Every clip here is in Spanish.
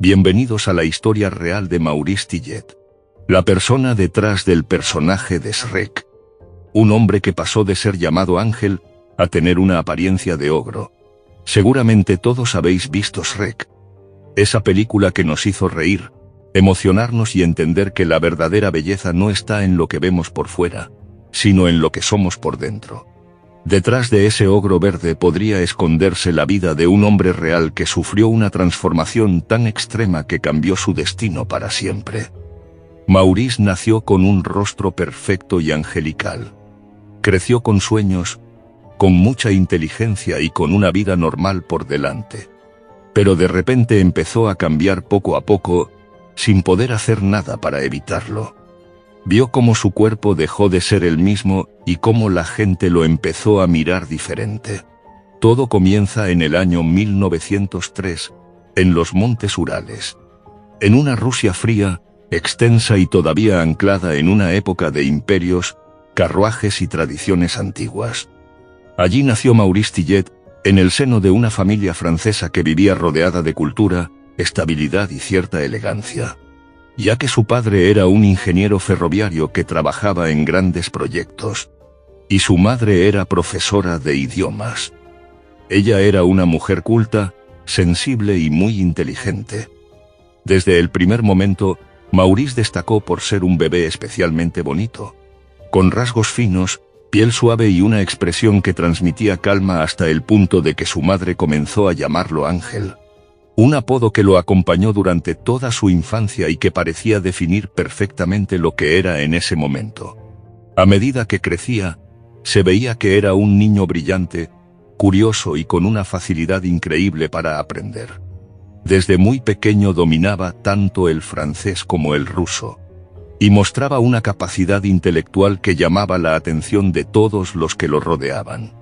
Bienvenidos a la historia real de Maurice Tillet, la persona detrás del personaje de Shrek. Un hombre que pasó de ser llamado ángel a tener una apariencia de ogro. Seguramente todos habéis visto Shrek. Esa película que nos hizo reír, emocionarnos y entender que la verdadera belleza no está en lo que vemos por fuera, sino en lo que somos por dentro. Detrás de ese ogro verde podría esconderse la vida de un hombre real que sufrió una transformación tan extrema que cambió su destino para siempre. Maurice nació con un rostro perfecto y angelical. Creció con sueños, con mucha inteligencia y con una vida normal por delante. Pero de repente empezó a cambiar poco a poco, sin poder hacer nada para evitarlo. Vio cómo su cuerpo dejó de ser el mismo y cómo la gente lo empezó a mirar diferente. Todo comienza en el año 1903, en los Montes Urales. En una Rusia fría, extensa y todavía anclada en una época de imperios, carruajes y tradiciones antiguas. Allí nació Maurice Tillet, en el seno de una familia francesa que vivía rodeada de cultura, estabilidad y cierta elegancia. Ya que su padre era un ingeniero ferroviario que trabajaba en grandes proyectos, y su madre era profesora de idiomas. Ella era una mujer culta, sensible y muy inteligente. Desde el primer momento, Maurice destacó por ser un bebé especialmente bonito, con rasgos finos, piel suave y una expresión que transmitía calma hasta el punto de que su madre comenzó a llamarlo Ángel. Un apodo que lo acompañó durante toda su infancia y que parecía definir perfectamente lo que era en ese momento. A medida que crecía, se veía que era un niño brillante, curioso y con una facilidad increíble para aprender. Desde muy pequeño dominaba tanto el francés como el ruso, y mostraba una capacidad intelectual que llamaba la atención de todos los que lo rodeaban.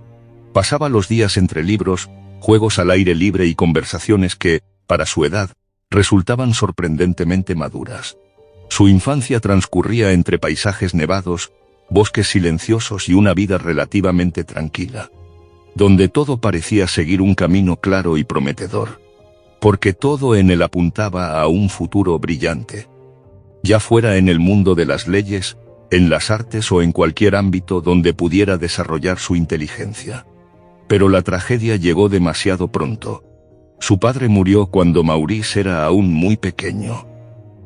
Pasaba los días entre libros, juegos al aire libre y conversaciones que, para su edad, resultaban sorprendentemente maduras. Su infancia transcurría entre paisajes nevados, bosques silenciosos y una vida relativamente tranquila, donde todo parecía seguir un camino claro y prometedor, porque todo en él apuntaba a un futuro brillante. Ya fuera en el mundo de las leyes, en las artes o en cualquier ámbito donde pudiera desarrollar su inteligencia. Pero la tragedia llegó demasiado pronto. Su padre murió cuando Maurice era aún muy pequeño,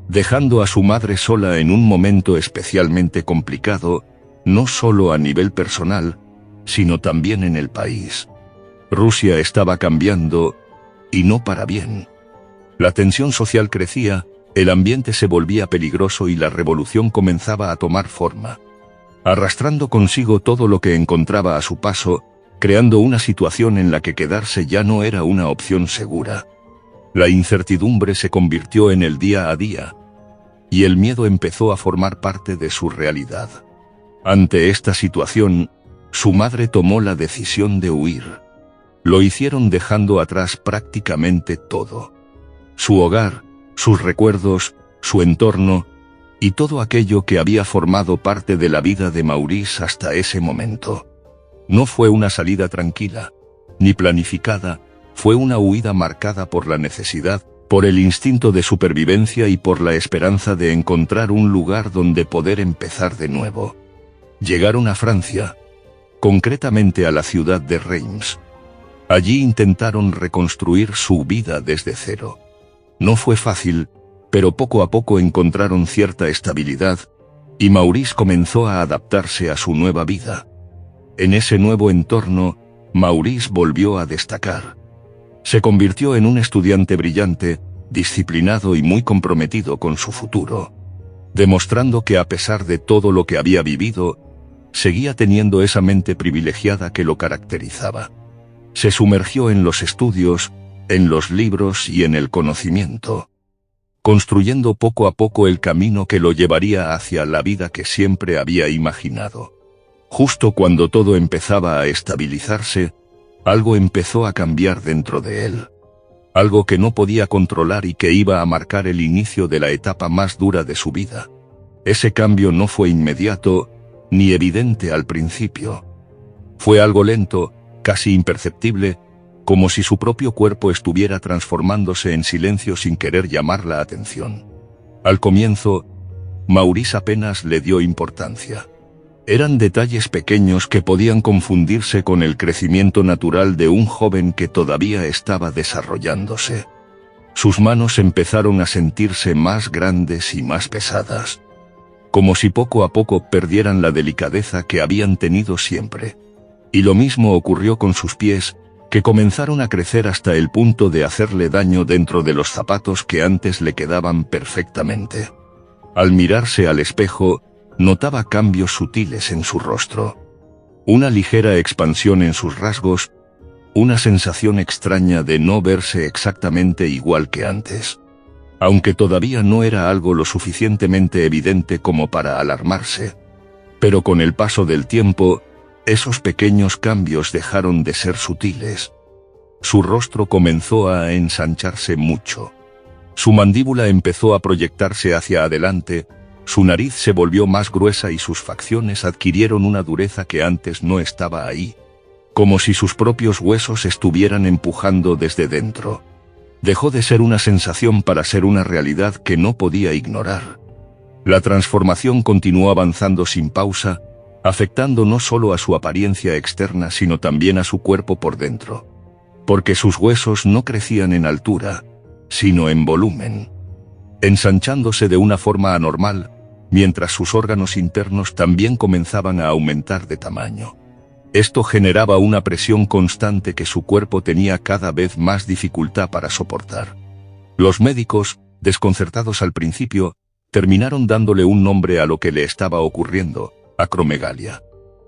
dejando a su madre sola en un momento especialmente complicado, no solo a nivel personal, sino también en el país. Rusia estaba cambiando, y no para bien. La tensión social crecía, el ambiente se volvía peligroso y la revolución comenzaba a tomar forma, arrastrando consigo todo lo que encontraba a su paso, creando una situación en la que quedarse ya no era una opción segura. La incertidumbre se convirtió en el día a día, y el miedo empezó a formar parte de su realidad. Ante esta situación, su madre tomó la decisión de huir. Lo hicieron dejando atrás prácticamente todo. Su hogar, sus recuerdos, su entorno, y todo aquello que había formado parte de la vida de Maurice hasta ese momento. No fue una salida tranquila, ni planificada, fue una huida marcada por la necesidad, por el instinto de supervivencia y por la esperanza de encontrar un lugar donde poder empezar de nuevo. Llegaron a Francia, concretamente a la ciudad de Reims. Allí intentaron reconstruir su vida desde cero. No fue fácil, pero poco a poco encontraron cierta estabilidad, y Maurice comenzó a adaptarse a su nueva vida. En ese nuevo entorno, Maurice volvió a destacar. Se convirtió en un estudiante brillante, disciplinado y muy comprometido con su futuro, demostrando que a pesar de todo lo que había vivido, seguía teniendo esa mente privilegiada que lo caracterizaba. Se sumergió en los estudios, en los libros y en el conocimiento, construyendo poco a poco el camino que lo llevaría hacia la vida que siempre había imaginado. Justo cuando todo empezaba a estabilizarse, algo empezó a cambiar dentro de él. Algo que no podía controlar y que iba a marcar el inicio de la etapa más dura de su vida. Ese cambio no fue inmediato, ni evidente al principio. Fue algo lento, casi imperceptible, como si su propio cuerpo estuviera transformándose en silencio sin querer llamar la atención. Al comienzo, Maurice apenas le dio importancia. Eran detalles pequeños que podían confundirse con el crecimiento natural de un joven que todavía estaba desarrollándose. Sus manos empezaron a sentirse más grandes y más pesadas, como si poco a poco perdieran la delicadeza que habían tenido siempre. Y lo mismo ocurrió con sus pies, que comenzaron a crecer hasta el punto de hacerle daño dentro de los zapatos que antes le quedaban perfectamente. Al mirarse al espejo, notaba cambios sutiles en su rostro. Una ligera expansión en sus rasgos, una sensación extraña de no verse exactamente igual que antes. Aunque todavía no era algo lo suficientemente evidente como para alarmarse. Pero con el paso del tiempo, esos pequeños cambios dejaron de ser sutiles. Su rostro comenzó a ensancharse mucho. Su mandíbula empezó a proyectarse hacia adelante, su nariz se volvió más gruesa y sus facciones adquirieron una dureza que antes no estaba ahí, como si sus propios huesos estuvieran empujando desde dentro. Dejó de ser una sensación para ser una realidad que no podía ignorar. La transformación continuó avanzando sin pausa, afectando no solo a su apariencia externa sino también a su cuerpo por dentro. Porque sus huesos no crecían en altura, sino en volumen, ensanchándose de una forma anormal, mientras sus órganos internos también comenzaban a aumentar de tamaño. Esto generaba una presión constante que su cuerpo tenía cada vez más dificultad para soportar. Los médicos, desconcertados al principio, terminaron dándole un nombre a lo que le estaba ocurriendo: acromegalia.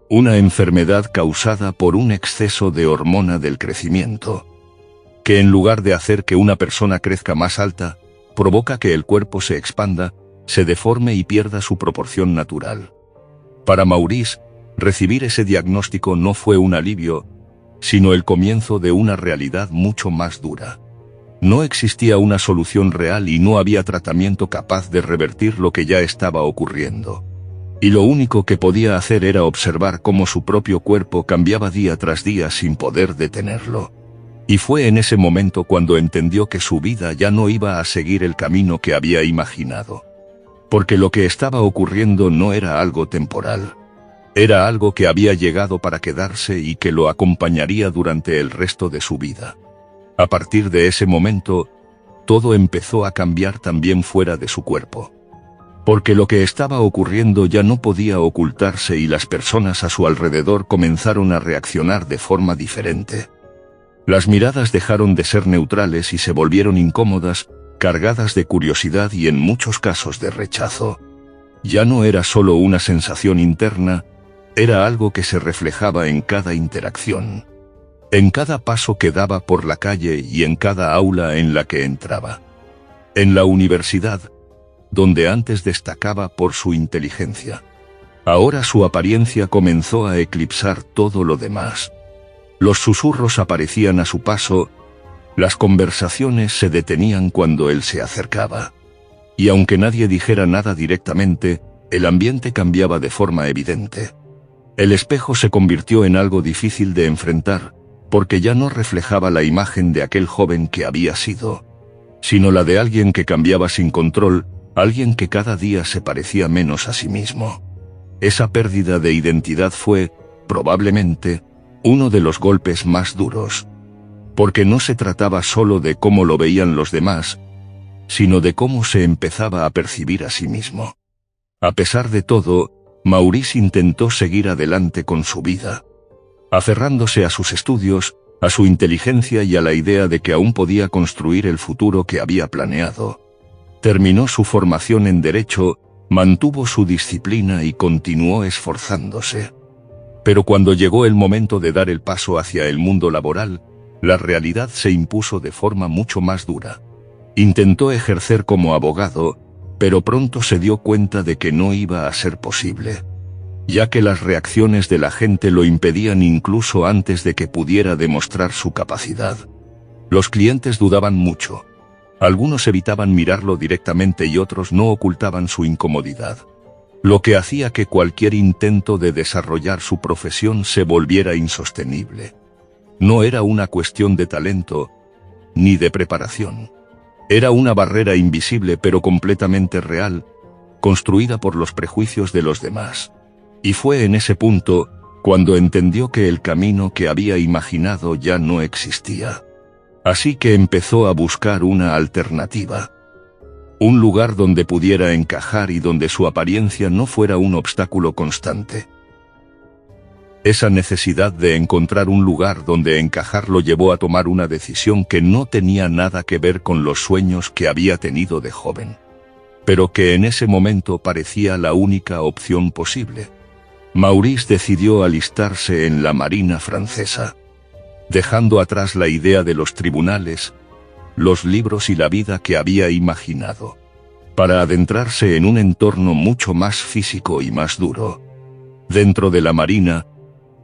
Una enfermedad causada por un exceso de hormona del crecimiento, que en lugar de hacer que una persona crezca más alta, provoca que el cuerpo se expanda, se deforme y pierda su proporción natural. Para Maurice, recibir ese diagnóstico no fue un alivio, sino el comienzo de una realidad mucho más dura. No existía una solución real y no había tratamiento capaz de revertir lo que ya estaba ocurriendo. Y lo único que podía hacer era observar cómo su propio cuerpo cambiaba día tras día sin poder detenerlo. Y fue en ese momento cuando entendió que su vida ya no iba a seguir el camino que había imaginado. Porque lo que estaba ocurriendo no era algo temporal. Era algo que había llegado para quedarse y que lo acompañaría durante el resto de su vida. A partir de ese momento, todo empezó a cambiar también fuera de su cuerpo. Porque lo que estaba ocurriendo ya no podía ocultarse y las personas a su alrededor comenzaron a reaccionar de forma diferente. Las miradas dejaron de ser neutrales y se volvieron incómodas, cargadas de curiosidad y en muchos casos de rechazo. Ya no era solo una sensación interna, era algo que se reflejaba en cada interacción, en cada paso que daba por la calle y en cada aula en la que entraba. En la universidad, donde antes destacaba por su inteligencia, ahora su apariencia comenzó a eclipsar todo lo demás. Los susurros aparecían a su paso, las conversaciones se detenían cuando él se acercaba. Y aunque nadie dijera nada directamente, el ambiente cambiaba de forma evidente. El espejo se convirtió en algo difícil de enfrentar, porque ya no reflejaba la imagen de aquel joven que había sido, sino la de alguien que cambiaba sin control, alguien que cada día se parecía menos a sí mismo. Esa pérdida de identidad fue, probablemente, uno de los golpes más duros. Porque no se trataba solo de cómo lo veían los demás, sino de cómo se empezaba a percibir a sí mismo. A pesar de todo, Maurice intentó seguir adelante con su vida, aferrándose a sus estudios, a su inteligencia y a la idea de que aún podía construir el futuro que había planeado. Terminó su formación en Derecho, mantuvo su disciplina y continuó esforzándose. Pero cuando llegó el momento de dar el paso hacia el mundo laboral, la realidad se impuso de forma mucho más dura. Intentó ejercer como abogado, pero pronto se dio cuenta de que no iba a ser posible, ya que las reacciones de la gente lo impedían incluso antes de que pudiera demostrar su capacidad. Los clientes dudaban mucho. Algunos evitaban mirarlo directamente y otros no ocultaban su incomodidad, lo que hacía que cualquier intento de desarrollar su profesión se volviera insostenible. No era una cuestión de talento, ni de preparación. Era una barrera invisible pero completamente real, construida por los prejuicios de los demás. Y fue en ese punto cuando entendió que el camino que había imaginado ya no existía. Así que empezó a buscar una alternativa. Un lugar donde pudiera encajar y donde su apariencia no fuera un obstáculo constante. Esa necesidad de encontrar un lugar donde encajar lo llevó a tomar una decisión que no tenía nada que ver con los sueños que había tenido de joven, pero que en ese momento parecía la única opción posible. Maurice decidió alistarse en la Marina francesa, dejando atrás la idea de los tribunales, los libros y la vida que había imaginado, para adentrarse en un entorno mucho más físico y más duro. Dentro de la Marina,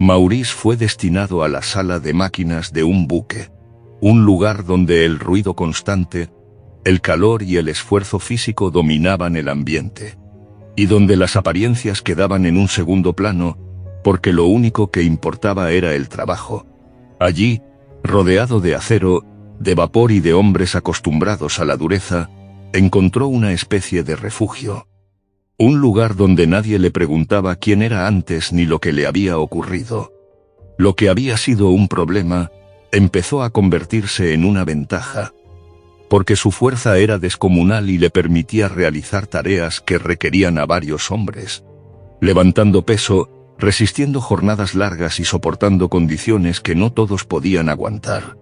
Maurice fue destinado a la sala de máquinas de un buque, un lugar donde el ruido constante, el calor y el esfuerzo físico dominaban el ambiente, y donde las apariencias quedaban en un segundo plano, porque lo único que importaba era el trabajo. Allí, rodeado de acero, de vapor y de hombres acostumbrados a la dureza, encontró una especie de refugio. Un lugar donde nadie le preguntaba quién era antes ni lo que le había ocurrido. Lo que había sido un problema, empezó a convertirse en una ventaja, porque su fuerza era descomunal y le permitía realizar tareas que requerían a varios hombres, levantando peso, resistiendo jornadas largas y soportando condiciones que no todos podían aguantar.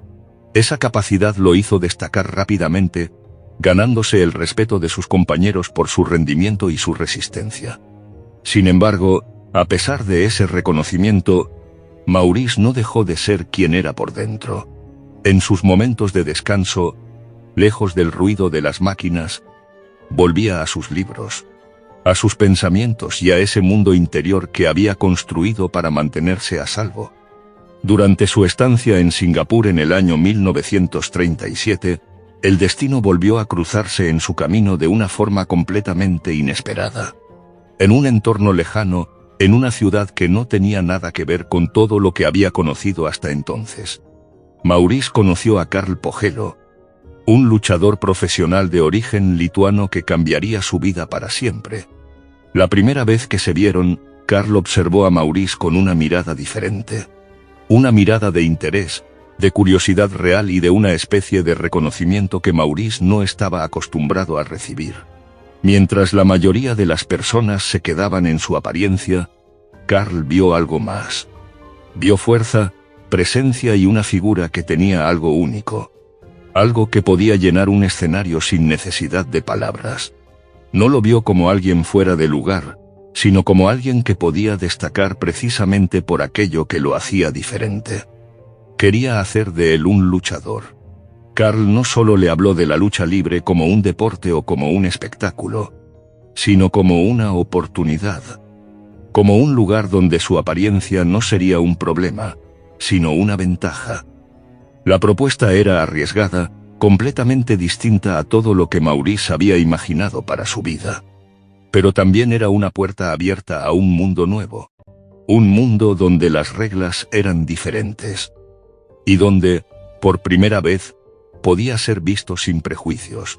Esa capacidad lo hizo destacar rápidamente, ganándose el respeto de sus compañeros por su rendimiento y su resistencia. Sin embargo, a pesar de ese reconocimiento, Maurice no dejó de ser quien era por dentro. En sus momentos de descanso, lejos del ruido de las máquinas, volvía a sus libros, a sus pensamientos y a ese mundo interior que había construido para mantenerse a salvo. Durante su estancia en Singapur en el año 1937, el destino volvió a cruzarse en su camino de una forma completamente inesperada. En un entorno lejano, en una ciudad que no tenía nada que ver con todo lo que había conocido hasta entonces, Maurice conoció a Karl Pogelo, un luchador profesional de origen lituano que cambiaría su vida para siempre. La primera vez que se vieron, Karl observó a Maurice con una mirada diferente. Una mirada de interés, de curiosidad real y de una especie de reconocimiento que Maurice no estaba acostumbrado a recibir. Mientras la mayoría de las personas se quedaban en su apariencia, Karl vio algo más. Vio fuerza, presencia y una figura que tenía algo único. Algo que podía llenar un escenario sin necesidad de palabras. No lo vio como alguien fuera de lugar, sino como alguien que podía destacar precisamente por aquello que lo hacía diferente. Quería hacer de él un luchador. Karl no solo le habló de la lucha libre como un deporte o como un espectáculo, sino como una oportunidad. Como un lugar donde su apariencia no sería un problema, sino una ventaja. La propuesta era arriesgada, completamente distinta a todo lo que Maurice había imaginado para su vida. Pero también era una puerta abierta a un mundo nuevo. Un mundo donde las reglas eran diferentes. Y donde, por primera vez, podía ser visto sin prejuicios.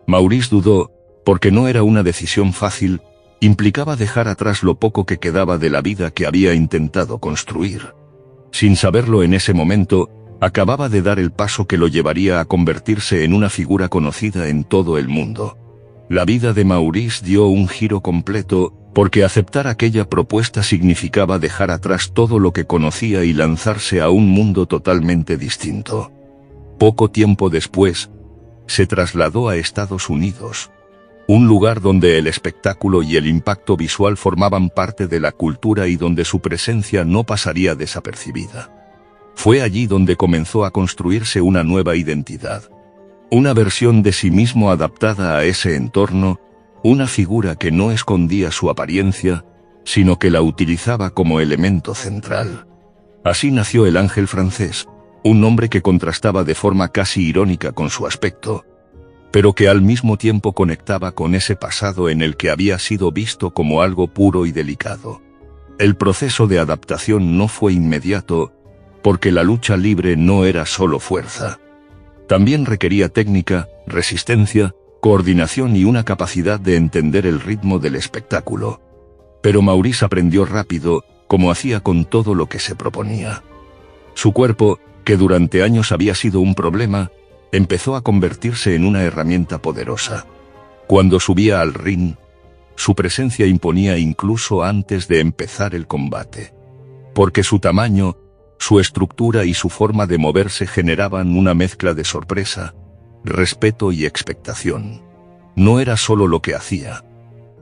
Maurice dudó, porque no era una decisión fácil, implicaba dejar atrás lo poco que quedaba de la vida que había intentado construir. Sin saberlo en ese momento, acababa de dar el paso que lo llevaría a convertirse en una figura conocida en todo el mundo. La vida de Maurice dio un giro completo, porque aceptar aquella propuesta significaba dejar atrás todo lo que conocía y lanzarse a un mundo totalmente distinto. Poco tiempo después, se trasladó a Estados Unidos, un lugar donde el espectáculo y el impacto visual formaban parte de la cultura y donde su presencia no pasaría desapercibida. Fue allí donde comenzó a construirse una nueva identidad, una versión de sí mismo adaptada a ese entorno, una figura que no escondía su apariencia, sino que la utilizaba como elemento central. Así nació el ángel francés, un nombre que contrastaba de forma casi irónica con su aspecto, pero que al mismo tiempo conectaba con ese pasado en el que había sido visto como algo puro y delicado. El proceso de adaptación no fue inmediato, porque la lucha libre no era solo fuerza. También requería técnica, resistencia, coordinación y una capacidad de entender el ritmo del espectáculo. Pero Maurice aprendió rápido, como hacía con todo lo que se proponía. Su cuerpo, que durante años había sido un problema, empezó a convertirse en una herramienta poderosa. Cuando subía al ring, su presencia imponía incluso antes de empezar el combate. Porque su tamaño, su estructura y su forma de moverse generaban una mezcla de sorpresa, respeto y expectación. No era solo lo que hacía,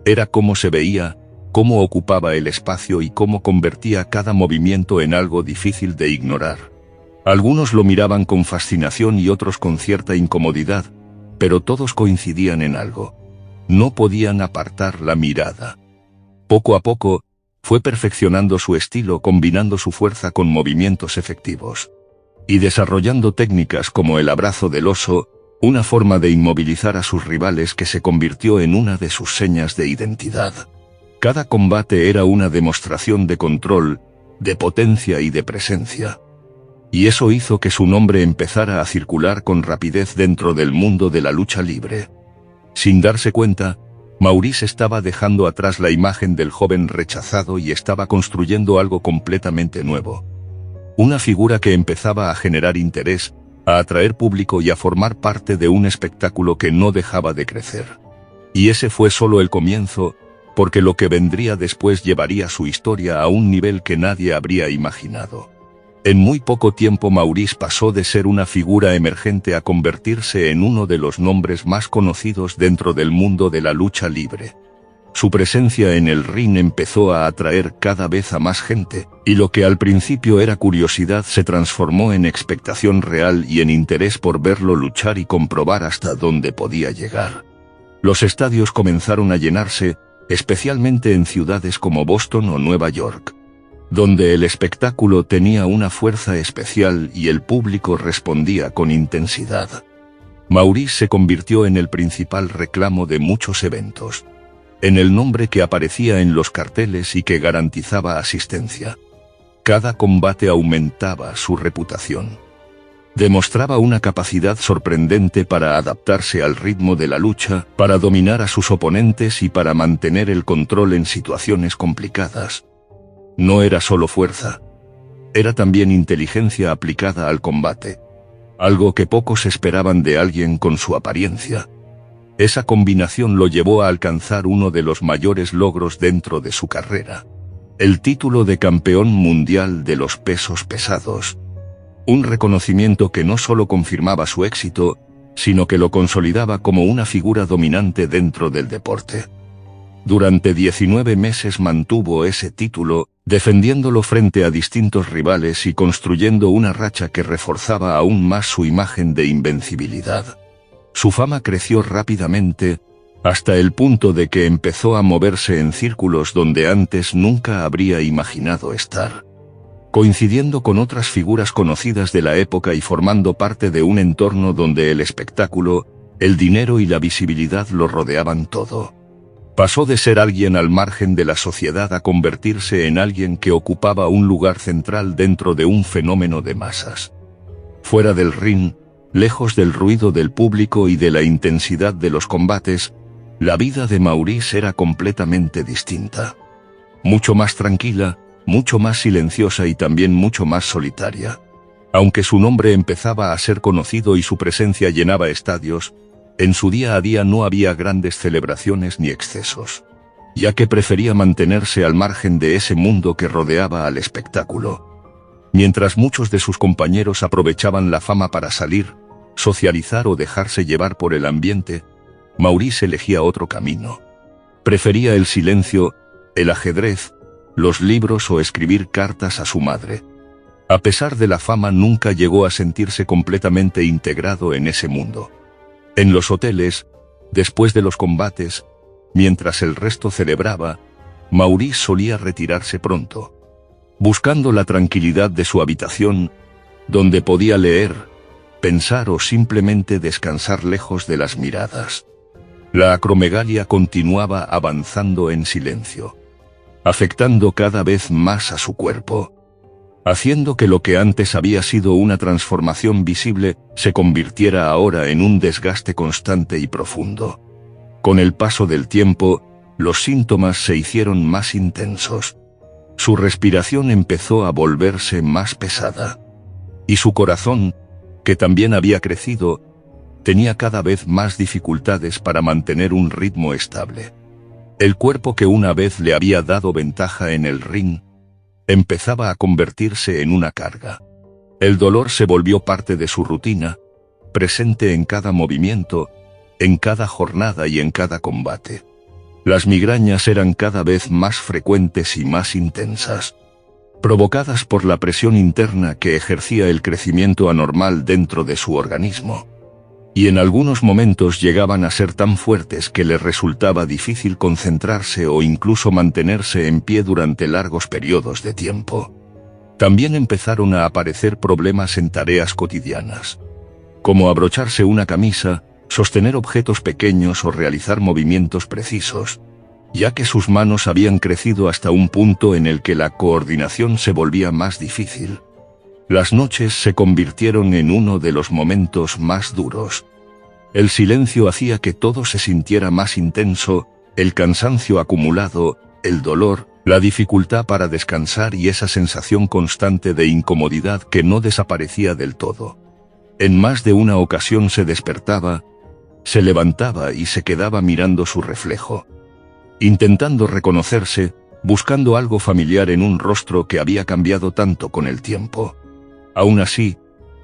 era cómo se veía, cómo ocupaba el espacio y cómo convertía cada movimiento en algo difícil de ignorar. Algunos lo miraban con fascinación y otros con cierta incomodidad, pero todos coincidían en algo: no podían apartar la mirada. Poco a poco, fue perfeccionando su estilo, combinando su fuerza con movimientos efectivos. Y desarrollando técnicas como el abrazo del oso, una forma de inmovilizar a sus rivales que se convirtió en una de sus señas de identidad. Cada combate era una demostración de control, de potencia y de presencia. Y eso hizo que su nombre empezara a circular con rapidez dentro del mundo de la lucha libre. Sin darse cuenta, Maurice estaba dejando atrás la imagen del joven rechazado y estaba construyendo algo completamente nuevo. Una figura que empezaba a generar interés, a atraer público y a formar parte de un espectáculo que no dejaba de crecer. Y ese fue solo el comienzo, porque lo que vendría después llevaría su historia a un nivel que nadie habría imaginado. En muy poco tiempo Maurice pasó de ser una figura emergente a convertirse en uno de los nombres más conocidos dentro del mundo de la lucha libre. Su presencia en el ring empezó a atraer cada vez a más gente, y lo que al principio era curiosidad se transformó en expectación real y en interés por verlo luchar y comprobar hasta dónde podía llegar. Los estadios comenzaron a llenarse, especialmente en ciudades como Boston o Nueva York, donde el espectáculo tenía una fuerza especial y el público respondía con intensidad. Maurice se convirtió en el principal reclamo de muchos eventos, en el nombre que aparecía en los carteles y que garantizaba asistencia. Cada combate aumentaba su reputación. Demostraba una capacidad sorprendente para adaptarse al ritmo de la lucha, para dominar a sus oponentes y para mantener el control en situaciones complicadas. No era solo fuerza, era también inteligencia aplicada al combate, algo que pocos esperaban de alguien con su apariencia. Esa combinación lo llevó a alcanzar uno de los mayores logros dentro de su carrera: el título de campeón mundial de los pesos pesados. Un reconocimiento que no solo confirmaba su éxito, sino que lo consolidaba como una figura dominante dentro del deporte. Durante 19 meses mantuvo ese título, defendiéndolo frente a distintos rivales y construyendo una racha que reforzaba aún más su imagen de invencibilidad. Su fama creció rápidamente, hasta el punto de que empezó a moverse en círculos donde antes nunca habría imaginado estar, coincidiendo con otras figuras conocidas de la época y formando parte de un entorno donde el espectáculo, el dinero y la visibilidad lo rodeaban todo. Pasó de ser alguien al margen de la sociedad a convertirse en alguien que ocupaba un lugar central dentro de un fenómeno de masas. Fuera del ring, lejos del ruido del público y de la intensidad de los combates, la vida de Maurice era completamente distinta. Mucho más tranquila, mucho más silenciosa y también mucho más solitaria. Aunque su nombre empezaba a ser conocido y su presencia llenaba estadios, en su día a día no había grandes celebraciones ni excesos, ya que prefería mantenerse al margen de ese mundo que rodeaba al espectáculo. Mientras muchos de sus compañeros aprovechaban la fama para salir, socializar o dejarse llevar por el ambiente, Maurice elegía otro camino. Prefería el silencio, el ajedrez, los libros o escribir cartas a su madre. A pesar de la fama, nunca llegó a sentirse completamente integrado en ese mundo. En los hoteles, después de los combates, mientras el resto celebraba, Maurice solía retirarse pronto, buscando la tranquilidad de su habitación, donde podía leer, pensar o simplemente descansar lejos de las miradas. La acromegalia continuaba avanzando en silencio, afectando cada vez más a su cuerpo. haciendo que lo que antes había sido una transformación visible se convirtiera ahora en un desgaste constante y profundo. Con el paso del tiempo, los síntomas se hicieron más intensos. Su respiración empezó a volverse más pesada. Y su corazón, que también había crecido, tenía cada vez más dificultades para mantener un ritmo estable. El cuerpo que una vez le había dado ventaja en el ring, empezaba a convertirse en una carga. El dolor se volvió parte de su rutina, presente en cada movimiento, en cada jornada y en cada combate. Las migrañas eran cada vez más frecuentes y más intensas, provocadas por la presión interna que ejercía el crecimiento anormal dentro de su organismo. Y en algunos momentos llegaban a ser tan fuertes que le resultaba difícil concentrarse o incluso mantenerse en pie durante largos periodos de tiempo. También empezaron a aparecer problemas en tareas cotidianas, como abrocharse una camisa, sostener objetos pequeños o realizar movimientos precisos, ya que sus manos habían crecido hasta un punto en el que la coordinación se volvía más difícil. Las noches se convirtieron en uno de los momentos más duros. El silencio hacía que todo se sintiera más intenso, el cansancio acumulado, el dolor, la dificultad para descansar y esa sensación constante de incomodidad que no desaparecía del todo. En más de una ocasión se despertaba, se levantaba y se quedaba mirando su reflejo, intentando reconocerse, buscando algo familiar en un rostro que había cambiado tanto con el tiempo. Aún así,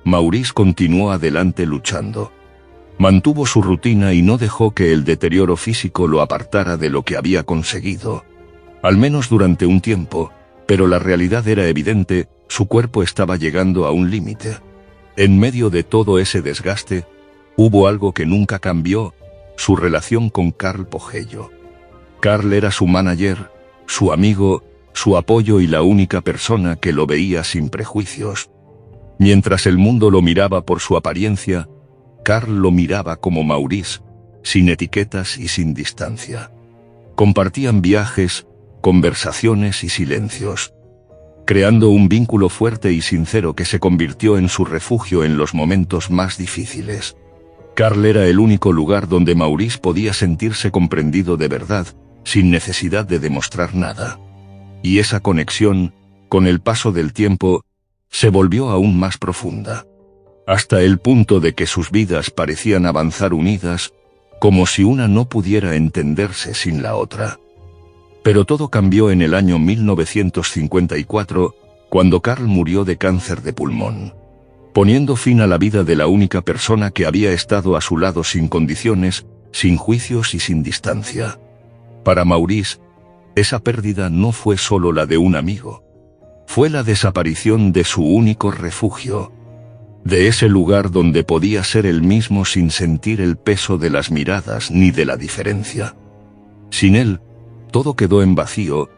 Maurice continuó adelante luchando. Mantuvo su rutina y no dejó que el deterioro físico lo apartara de lo que había conseguido. Al menos durante un tiempo, pero la realidad era evidente, su cuerpo estaba llegando a un límite. En medio de todo ese desgaste, hubo algo que nunca cambió, su relación con Carl Pogello. Carl era su manager, su amigo, su apoyo y la única persona que lo veía sin prejuicios. Mientras el mundo lo miraba por su apariencia, Carl lo miraba como Maurice, sin etiquetas y sin distancia. Compartían viajes, conversaciones y silencios, creando un vínculo fuerte y sincero que se convirtió en su refugio en los momentos más difíciles. Carl era el único lugar donde Maurice podía sentirse comprendido de verdad, sin necesidad de demostrar nada. Y esa conexión, con el paso del tiempo, se volvió aún más profunda, hasta el punto de que sus vidas parecían avanzar unidas, como si una no pudiera entenderse sin la otra. Pero todo cambió en el año 1954, cuando Carl murió de cáncer de pulmón, poniendo fin a la vida de la única persona que había estado a su lado sin condiciones, sin juicios y sin distancia. Para Maurice, esa pérdida no fue solo la de un amigo. Fue la desaparición de su único refugio, de ese lugar donde podía ser él mismo sin sentir el peso de las miradas ni de la diferencia. Sin él, todo quedó en vacío,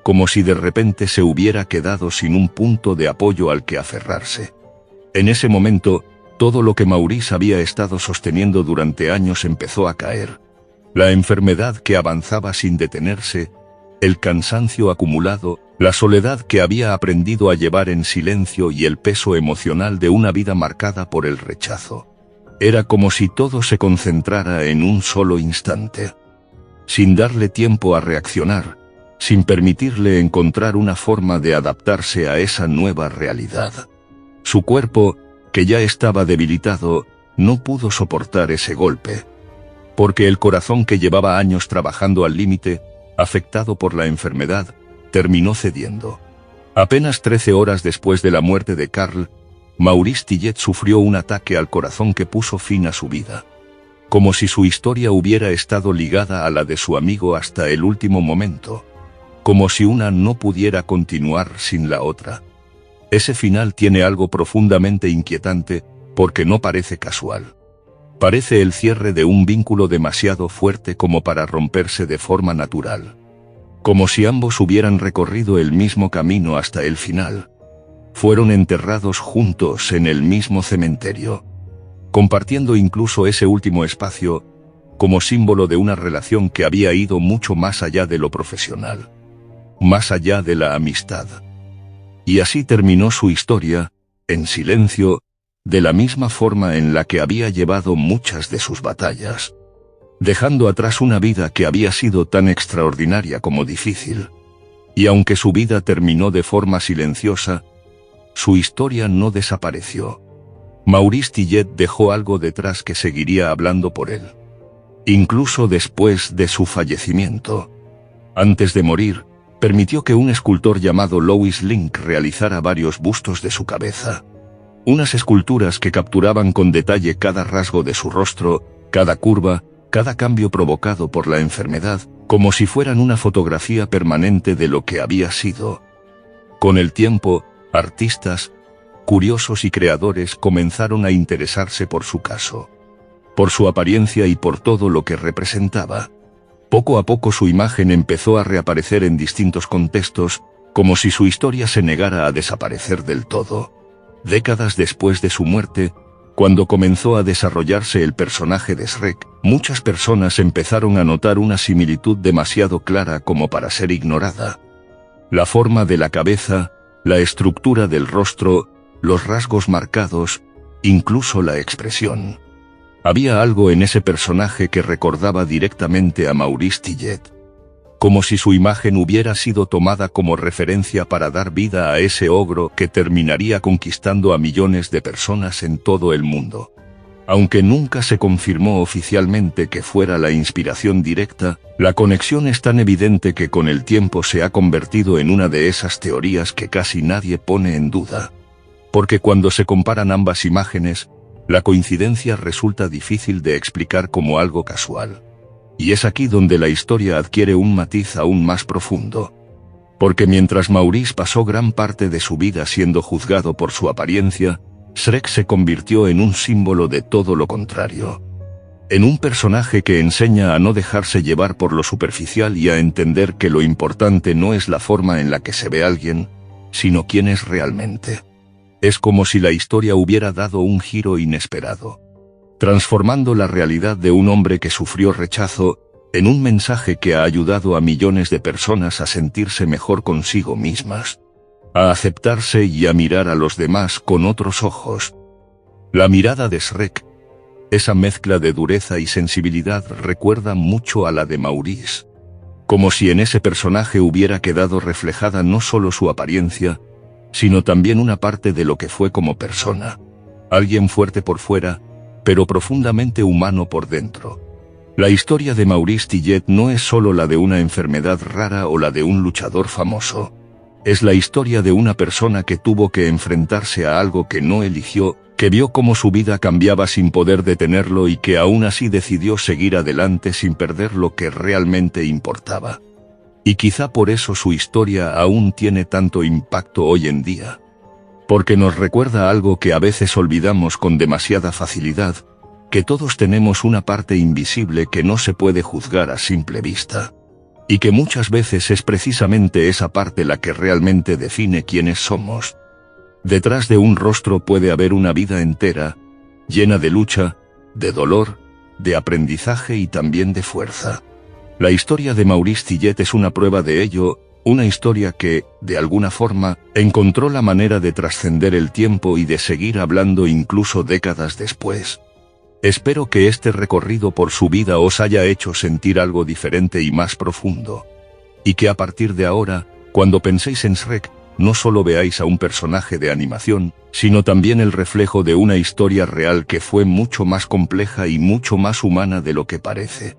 como si de repente se hubiera quedado sin un punto de apoyo al que aferrarse. En ese momento, todo lo que Maurice había estado sosteniendo durante años empezó a caer. La enfermedad que avanzaba sin detenerse, el cansancio acumulado, la soledad que había aprendido a llevar en silencio y el peso emocional de una vida marcada por el rechazo. Era como si todo se concentrara en un solo instante, sin darle tiempo a reaccionar, sin permitirle encontrar una forma de adaptarse a esa nueva realidad. Su cuerpo, que ya estaba debilitado, no pudo soportar ese golpe, porque el corazón que llevaba años trabajando al límite, afectado por la enfermedad, terminó cediendo. Apenas 13 horas después de la muerte de Carl, Maurice Tillet sufrió un ataque al corazón que puso fin a su vida, como si su historia hubiera estado ligada a la de su amigo hasta el último momento, como si una no pudiera continuar sin la otra. Ese final tiene algo profundamente inquietante, porque no parece casual. Parece el cierre de un vínculo demasiado fuerte como para romperse de forma natural. Como si ambos hubieran recorrido el mismo camino hasta el final. Fueron enterrados juntos en el mismo cementerio, compartiendo incluso ese último espacio, como símbolo de una relación que había ido mucho más allá de lo profesional, más allá de la amistad. Y así terminó su historia, en silencio, de la misma forma en la que había llevado muchas de sus batallas, dejando atrás una vida que había sido tan extraordinaria como difícil. Y aunque su vida terminó de forma silenciosa, su historia no desapareció. Maurice Tillet dejó algo detrás que seguiría hablando por él, incluso después de su fallecimiento. Antes de morir, permitió que un escultor llamado Louis Link realizara varios bustos de su cabeza. Unas esculturas que capturaban con detalle cada rasgo de su rostro, cada curva, cada cambio provocado por la enfermedad, como si fueran una fotografía permanente de lo que había sido. Con el tiempo, artistas, curiosos y creadores comenzaron a interesarse por su caso, por su apariencia y por todo lo que representaba. Poco a poco su imagen empezó a reaparecer en distintos contextos, como si su historia se negara a desaparecer del todo. Décadas después de su muerte, cuando comenzó a desarrollarse el personaje de Shrek, muchas personas empezaron a notar una similitud demasiado clara como para ser ignorada. La forma de la cabeza, la estructura del rostro, los rasgos marcados, incluso la expresión. Había algo en ese personaje que recordaba directamente a Maurice Tillet, como si su imagen hubiera sido tomada como referencia para dar vida a ese ogro que terminaría conquistando a millones de personas en todo el mundo. Aunque nunca se confirmó oficialmente que fuera la inspiración directa, la conexión es tan evidente que con el tiempo se ha convertido en una de esas teorías que casi nadie pone en duda. Porque cuando se comparan ambas imágenes, la coincidencia resulta difícil de explicar como algo casual. Y es aquí donde la historia adquiere un matiz aún más profundo. Porque mientras Maurice pasó gran parte de su vida siendo juzgado por su apariencia, Shrek se convirtió en un símbolo de todo lo contrario. En un personaje que enseña a no dejarse llevar por lo superficial y a entender que lo importante no es la forma en la que se ve alguien, sino quién es realmente. Es como si la historia hubiera dado un giro inesperado, transformando la realidad de un hombre que sufrió rechazo en un mensaje que ha ayudado a millones de personas a sentirse mejor consigo mismas, a aceptarse y a mirar a los demás con otros ojos. La mirada de Shrek, esa mezcla de dureza y sensibilidad, recuerda mucho a la de Maurice, como si en ese personaje hubiera quedado reflejada no solo su apariencia, sino también una parte de lo que fue como persona. Alguien fuerte por fuera, pero profundamente humano por dentro. La historia de Maurice Tillet no es solo la de una enfermedad rara o la de un luchador famoso. Es la historia de una persona que tuvo que enfrentarse a algo que no eligió, que vio cómo su vida cambiaba sin poder detenerlo y que aún así decidió seguir adelante sin perder lo que realmente importaba. Y quizá por eso su historia aún tiene tanto impacto hoy en día. Porque nos recuerda algo que a veces olvidamos con demasiada facilidad, que todos tenemos una parte invisible que no se puede juzgar a simple vista. Y que muchas veces es precisamente esa parte la que realmente define quiénes somos. Detrás de un rostro puede haber una vida entera, llena de lucha, de dolor, de aprendizaje y también de fuerza. La historia de Maurice Tillet es una prueba de ello, una historia que, de alguna forma, encontró la manera de trascender el tiempo y de seguir hablando incluso décadas después. Espero que este recorrido por su vida os haya hecho sentir algo diferente y más profundo. Y que a partir de ahora, cuando penséis en Shrek, no solo veáis a un personaje de animación, sino también el reflejo de una historia real que fue mucho más compleja y mucho más humana de lo que parece.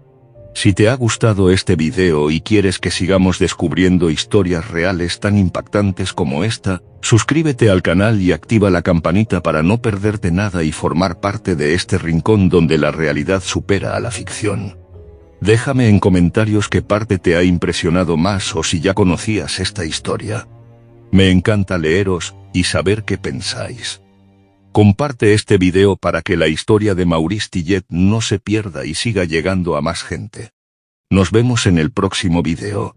Si te ha gustado este video y quieres que sigamos descubriendo historias reales tan impactantes como esta, suscríbete al canal y activa la campanita para no perderte nada y formar parte de este rincón donde la realidad supera a la ficción. Déjame en comentarios qué parte te ha impresionado más o si ya conocías esta historia. Me encanta leeros y saber qué pensáis. Comparte este video para que la historia de Maurice Tillet no se pierda y siga llegando a más gente. Nos vemos en el próximo video.